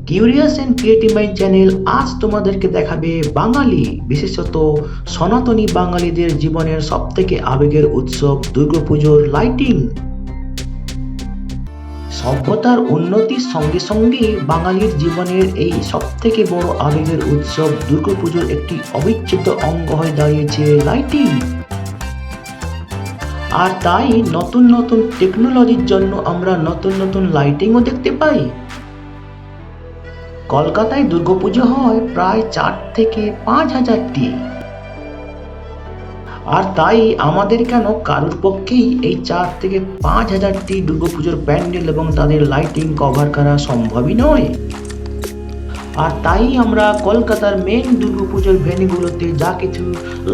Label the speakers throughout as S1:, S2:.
S1: Curious and creative mind channel আজ তোমাদেরকে দেখাবে বাঙালি, বিশেষত সনাতনী বাঙালিদের জীবনের সবথেকে আবেগের উৎসব দুর্গাপুজোর লাইটিং। সভ্যতার উন্নতির সঙ্গে সঙ্গে বাঙালির জীবনের এই সবথেকে বড় আবেগের উৎসব দুর্গাপুজোর একটি অবিচ্ছেদ্য অঙ্গ হয়ে দাঁড়িয়েছে লাইটিং। আর তাই নতুন নতুন টেকনোলজির জন্য আমরা নতুন নতুন লাইটিংও দেখতে পাই। কলকাতায় দুর্গাপুজো হয় প্রায় 4 থেকে 5,000টি। আর তাই আমাদের কেন কারোর পক্ষেই এই 4 থেকে 5,000টি দুর্গাপুজোর প্যান্ডেল এবং তাদের লাইটিং কভার করা সম্ভবই নয়। আর তাই আমরা কলকাতার মেন দুর্গাপুজোর ভেন্যুগুলোতে যা কিছু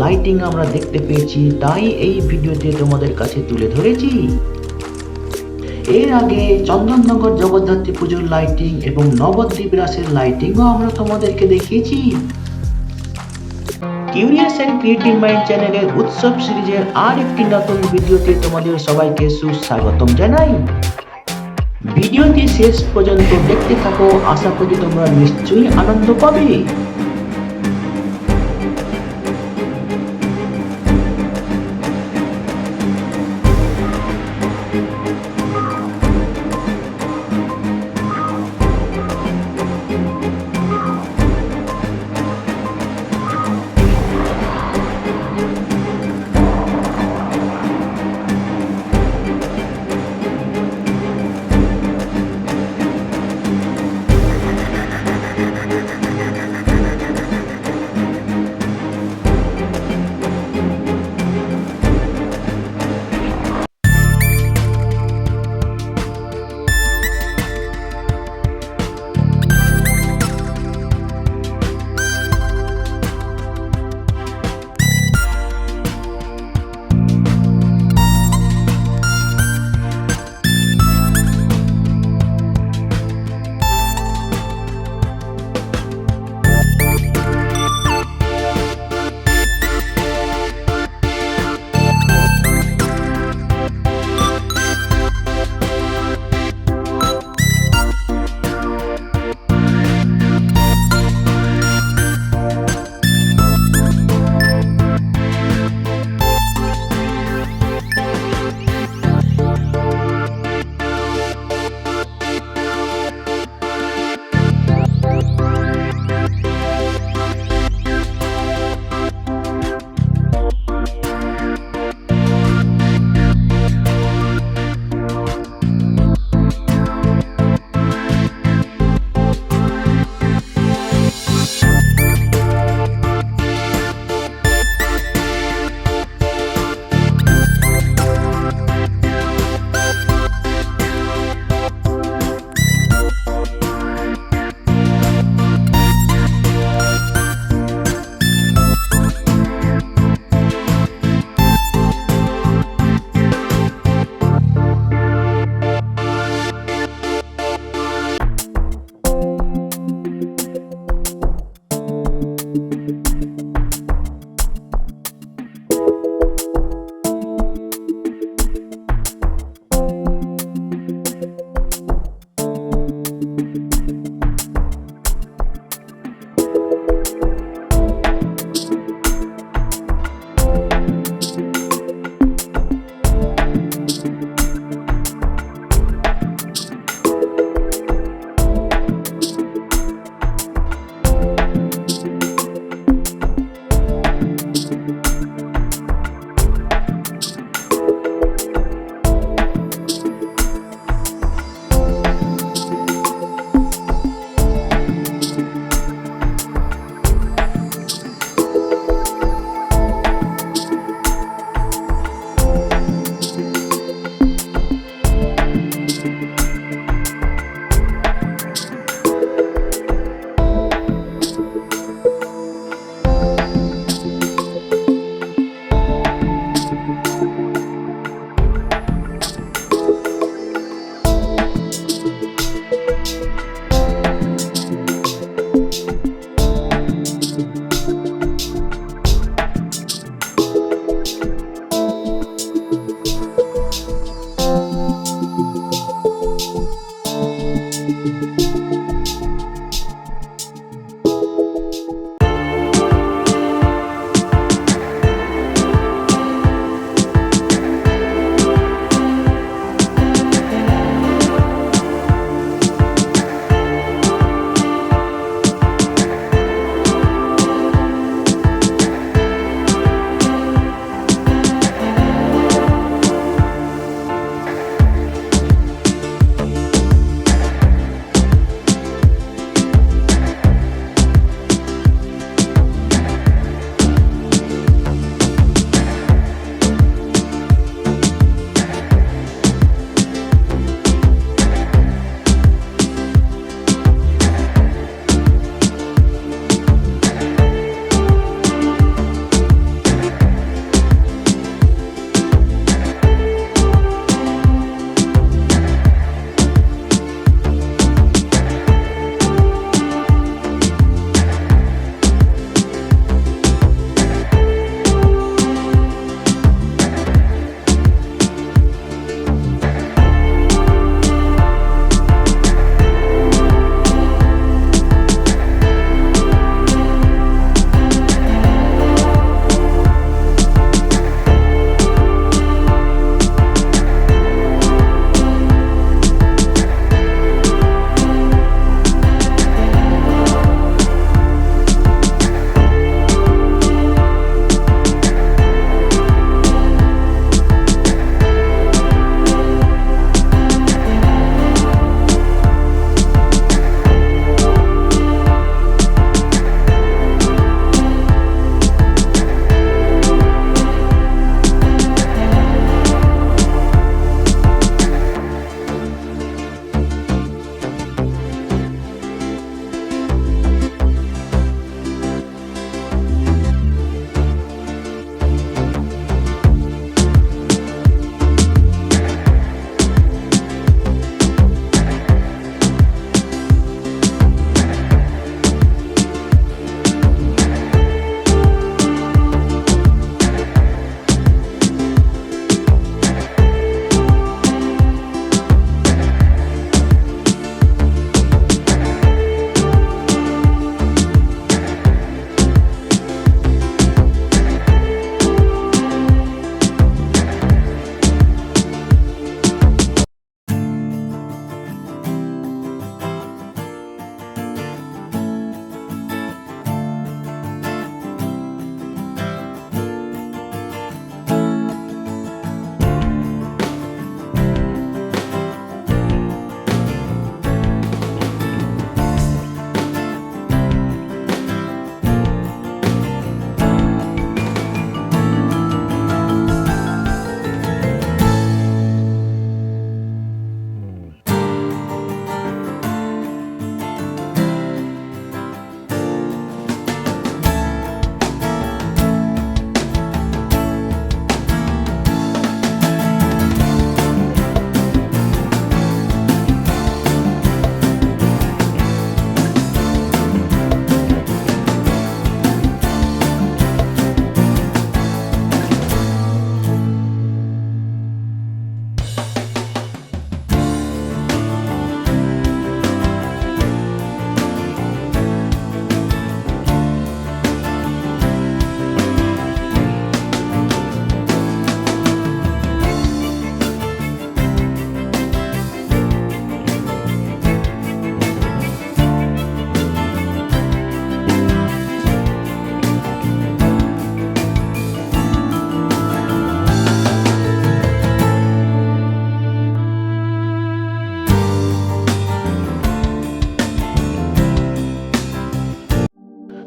S1: লাইটিং আমরা দেখতে পেয়েছি তাই এই ভিডিওতে তোমাদের কাছে তুলে ধরেছি। এর আগে চন্দননগর জগদ্ধাত্রী পুজোর লাইটিং এবং নবদ্বীপ রাসের লাইটিংও আমরা তোমাদেরকে দেখিয়েছি। কিউরিয়াস অ্যান্ড ক্রিয়েটিভ মাইন্ড চ্যানেলের উৎসব সিরিজের আর একটি নতুন ভিডিওতে তোমাদের সবাইকে সুস্বাগতম জানাই। ভিডিওটি শেষ পর্যন্ত দেখতে থাকো, আশা করি তোমরা নিশ্চয়ই আনন্দ পাবে।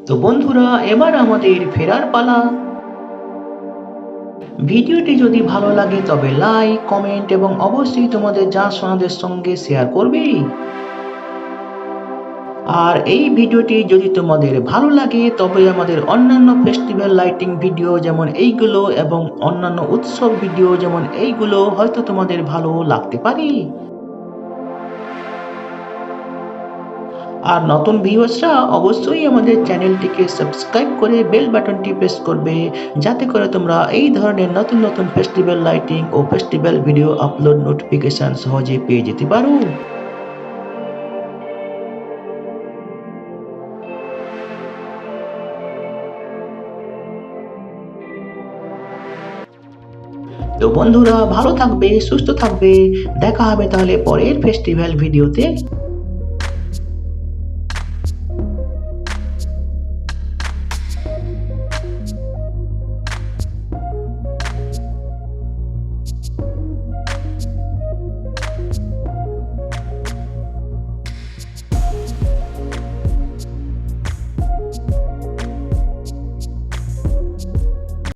S1: তো বন্ধুরা, এবার আমাদের ফেরার পালা। ভিডিওটি যদি ভালো লাগে তবে লাইক, কমেন্ট এবং অবশ্যই তোমাদের জানাশোনাদের সঙ্গে শেয়ার করবে। আর এই ভিডিওটি যদি তোমাদের ভালো লাগে তবে আমাদের অন্যান্য ফেস্টিভ্যাল লাইটিং ভিডিও যেমন এইগুলো এবং অন্যান্য উৎসব ভিডিও যেমন এইগুলো হয়তো তোমাদের ভালো লাগতে পারে। আর নতুন ভিউয়ার্সরা অবশ্যই আমাদের চ্যানেলটিকে সাবস্ক্রাইব করে বেল বাটনটি প্রেস করবে, যাতে করে তোমরা এই ধরনের নতুন নতুন ফেস্টিভ্যাল লাইটিং ও ফেস্টিভ্যাল ভিডিও আপলোড নোটিফিকেশন সহজে পেয়ে যেতে পারো। তো বন্ধুরা, ভালো থাকবে, সুস্থ থাকবে। দেখা হবে তাহলে পরের ফেস্টিভ্যাল ভিডিওতে।